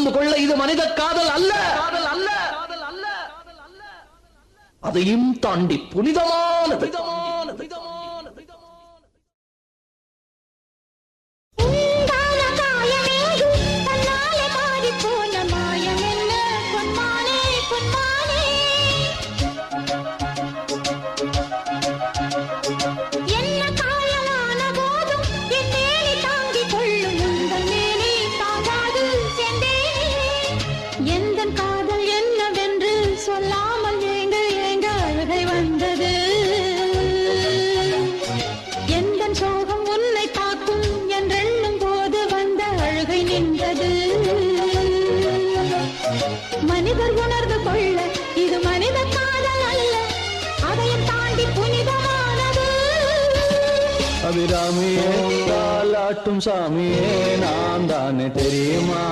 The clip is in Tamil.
புரிந்து கொள்ள இது மனித காதல் அல்ல, அதையும் தாண்டி புனிதமானது. சொல்லாமல் ஏங்க ஏங்க அழுகை வந்தது. எந்த சோகம் உன்னை காக்கும் என்றெண்ணும் போது வந்த அழுகை நின்றது. மனிதர் உணர்ந்து கொள்ள இது மனித காதல் அல்ல, அதையும் தாண்டி புனிதமானது. அபிராமியே தாலாட்டும் சாமியே நான் தானே தெரியுமா?